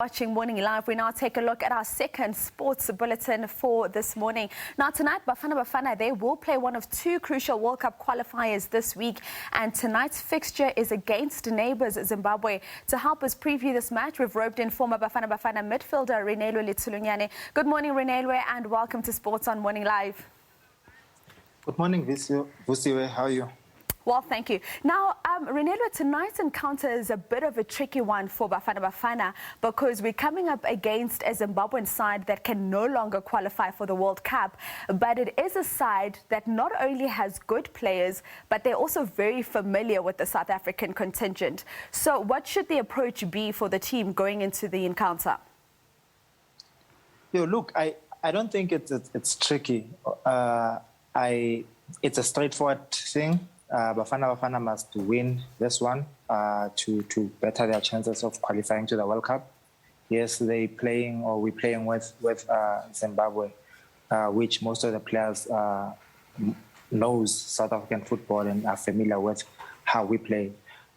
Watching Morning Live, we now take a look at our second sports bulletin for this morning. Now tonight, Bafana Bafana, they will play one of two crucial World Cup qualifiers this week, and tonight's fixture is against neighbours Zimbabwe. To help us preview this match, we've roped in former Bafana Bafana midfielder Reneilwe Letsholonyane. Good morning, Reneilwe, and welcome to Sports on Morning Live. Good morning, Vusiwe. How are you? Well, thank you. Now, Reneilwe, tonight's encounter is a bit of a tricky one for Bafana Bafana because we're coming up against a Zimbabwean side that can no longer qualify for the World Cup. But it is a side that not only has good players, but they're also very familiar with the South African contingent. So what should the approach be for the team going into the encounter? Look, I don't think it's tricky. It's a straightforward thing. Bafana Bafana must win this one to better their chances of qualifying to the World Cup. Yes, we're playing with Zimbabwe, which most of the players knows South African football and are familiar with how we play.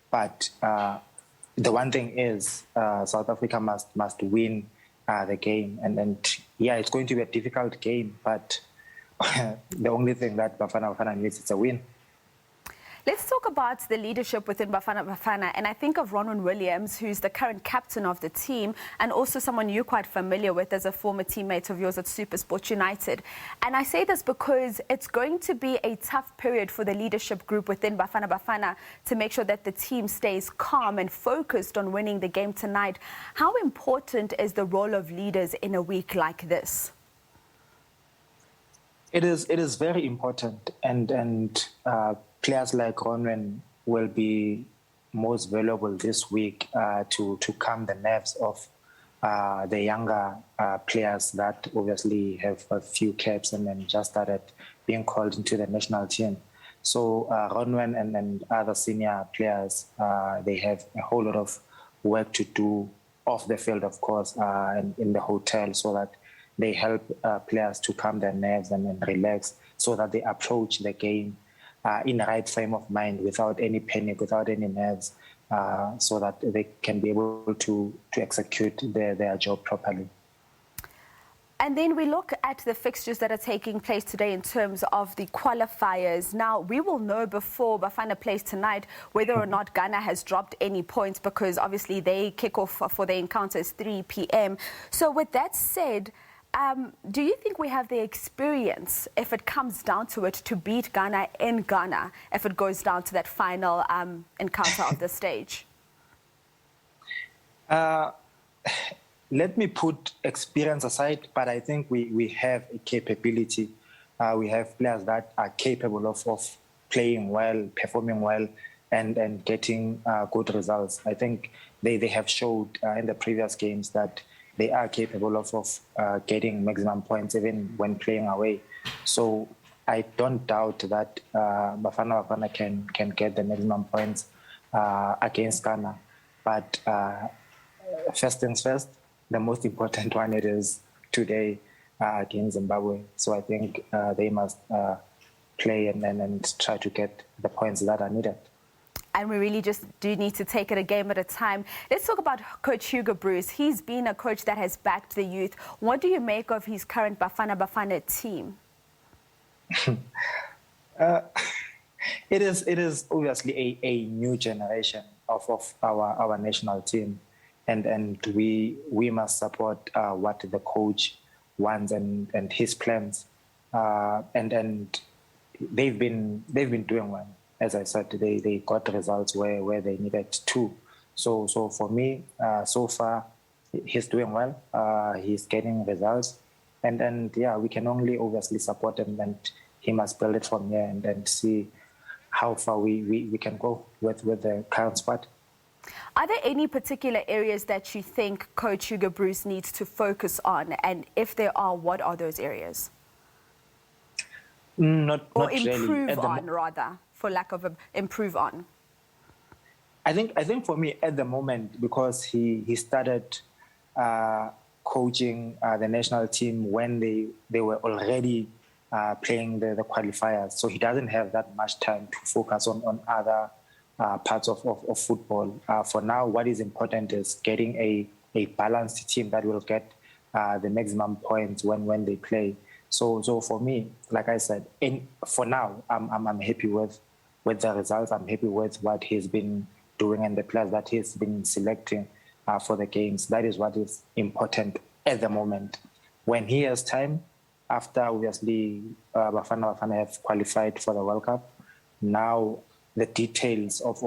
But the one thing is South Africa must win the game, and yeah, it's going to be a difficult game. But the only thing that Bafana Bafana needs is a win. Let's talk about the leadership within Bafana Bafana, and I think of Ronwen Williams, who's the current captain of the team, and also someone you're quite familiar with as a former teammate of yours at SuperSport United. And I say this because it's going to be a tough period for the leadership group within Bafana Bafana to make sure that the team stays calm and focused on winning the game tonight. How important is the role of leaders in a week like this? It is very important, and players like Ronwen will be most valuable this week to calm the nerves of the younger players that obviously have a few caps and then just started being called into the national team. So Ronwen and other senior players, they have a whole lot of work to do off the field, of course, and in the hotel, so that they help players to calm their nerves and relax so that they approach the game in the right frame of mind, without any panic, without any nerves, so that they can be able to execute their job properly. And then we look at the fixtures that are taking place today in terms of the qualifiers. Now, we will know before Bafana plays tonight whether or not Ghana has dropped any points, because obviously they kick off for the encounters 3 p.m. So with that said, do you think we have the experience, if it comes down to it, to beat Ghana in Ghana, if it goes down to that final encounter of the stage? Let me put experience aside, but I think we have a capability. We have players that are capable of playing well, performing well, and getting good results. I think they have showed in the previous games that they are capable of getting maximum points even when playing away. So I don't doubt that Bafana Bafana can get the maximum points against Ghana. But first things first, the most important one it is today against Zimbabwe. So I think they must play and try to get the points that are needed. And we really just do need to take it a game at a time. Let's talk about Coach Hugo Broos. He's been a coach that has backed the youth. What do you make of his current Bafana Bafana team? It is obviously a new generation of our national team, and we must support what the coach wants and his plans, and they've been doing well. As I said, they got results where they needed to. So for me, so far, he's doing well. He's getting results. And yeah, we can only obviously support him, and he must build it from here and see how far we can go with the current squad. Are there any particular areas that you think Coach Hugo Broos needs to focus on? And if there are, what are those areas? Not improve really. on, rather, for lack of improve on. I think for me at the moment, because he started coaching the national team when they were already playing the qualifiers, so he doesn't have that much time to focus on other parts of football. For now, what is important is getting a a balanced team that will get the maximum points when they play. So for me, like I said, for now, I'm happy with the results. I'm happy with what he's been doing and the players that he's been selecting for the games. That is what is important at the moment. When he has time, after obviously Bafana Bafana have qualified for the World Cup, now the details of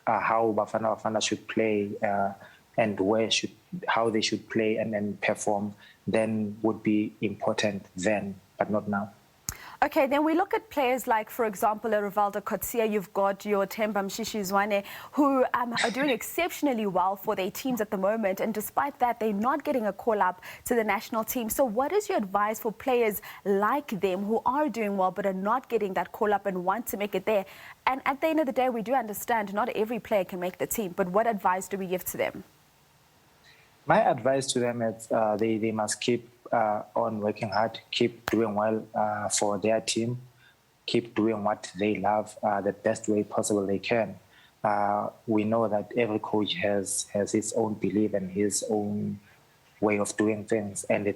how Bafana Bafana should play and how they should play and perform then would be important then, but not now. Okay, then we look at players like, for example, a Rivaldo Coetzee. You've got your Themba Mshishizwane, who are doing exceptionally well for their teams at the moment. And despite that, they're not getting a call-up to the national team. So what is your advice for players like them who are doing well but are not getting that call-up and want to make it there? And at the end of the day, we do understand not every player can make the team. But what advice do we give to them? My advice to them is they must keep on working hard, keep doing well for their team, keep doing what they love the best way possible they can. We know that every coach has his own belief and his own way of doing things, and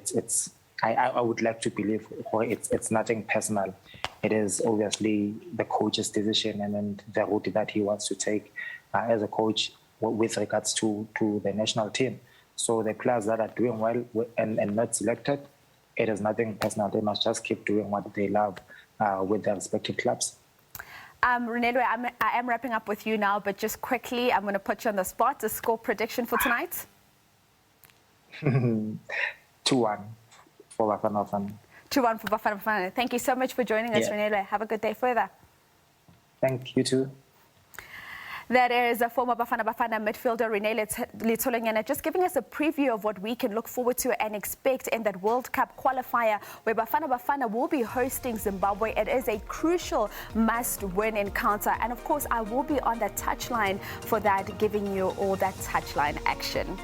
I would like to believe it's nothing personal. It is obviously the coach's decision and then the route that he wants to take as a coach with regards to the national team. So the players that are doing well and not selected, it is nothing personal. They must just keep doing what they love with their respective clubs. Reneilwe, I am wrapping up with you now, but just quickly, I'm going to put you on the spot. The score prediction for tonight? 2-1 for Bafana Bafana. 2-1 for Bafana Bafana. Thank you so much for joining us, Reneilwe. Have a good day further. Thank you too. That is a former Bafana Bafana midfielder, Reneilwe Letsholonyane, just giving us a preview of what we can look forward to and expect in that World Cup qualifier where Bafana Bafana will be hosting Zimbabwe. It is a crucial must-win encounter. And of course, I will be on that touchline for that, giving you all that touchline action.